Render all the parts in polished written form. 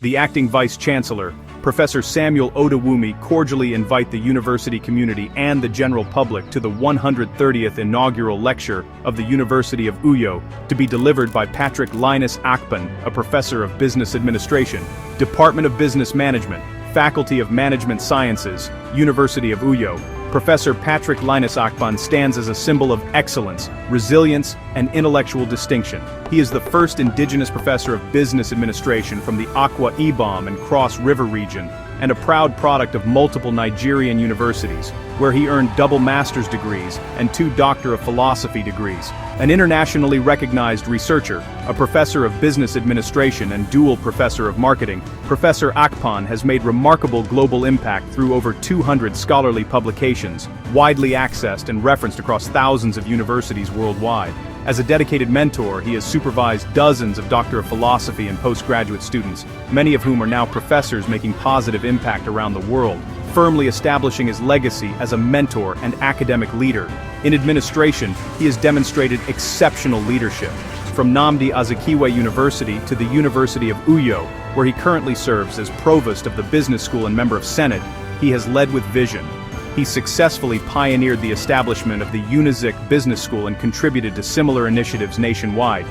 The acting Vice-Chancellor, Professor Samuel Odewumi, cordially invite the university community and the general public to the 130th inaugural lecture of the University of Uyo, to be delivered by Patrick Linus Akpan, a professor of business administration, Department of Business Management, Faculty of Management Sciences, University of Uyo. Professor Patrick Linus Akpan stands as a symbol of excellence, resilience, and intellectual distinction. He is the first indigenous professor of business administration from the Akwa, Ibom, and Cross River region, and a proud product of multiple Nigerian universities, where he earned double master's degrees and 2 Doctor of Philosophy degrees. An internationally recognized researcher, a professor of business administration and dual professor of marketing, Professor Akpan has made remarkable global impact through over 200 scholarly publications, widely accessed and referenced across thousands of universities worldwide. As a dedicated mentor, he has supervised dozens of Doctor of Philosophy and postgraduate students, many of whom are now professors making positive impact around the world, firmly establishing his legacy as a mentor and academic leader. In administration, he has demonstrated exceptional leadership. From Nnamdi Azikiwe University to the University of Uyo, where he currently serves as provost of the business school and member of Senate, he has led with vision. He successfully pioneered the establishment of the Unizik Business School and contributed to similar initiatives nationwide.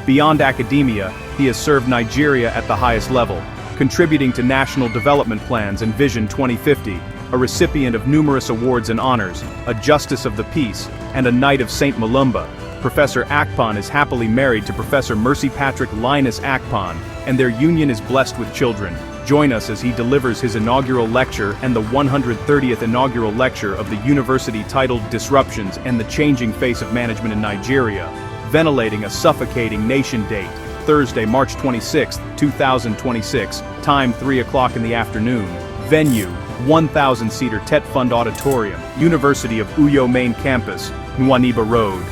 Beyond academia, he has served Nigeria at the highest level, contributing to national development plans and Vision 2050, a recipient of numerous awards and honors, a Justice of the Peace, and a Knight of St. Malumba. Professor Akpan is happily married to Professor Mercy Patrick Linus Akpan, and their union is blessed with children. Join us as he delivers his inaugural lecture and the 130th inaugural lecture of the university titled Disruptions and the Changing Face of Management in Nigeria, ventilating a suffocating nation date, Thursday, March 26, 2026, time 3 o'clock in the afternoon, venue, 1,000-seater Tet Fund Auditorium, University of Uyo Main Campus, Nwaniba Road.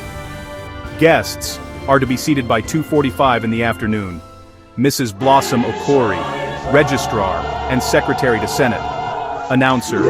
Guests are to be seated by 2:45 in the afternoon. Mrs. Blossom Okori, Registrar and Secretary to Senate. Announcer.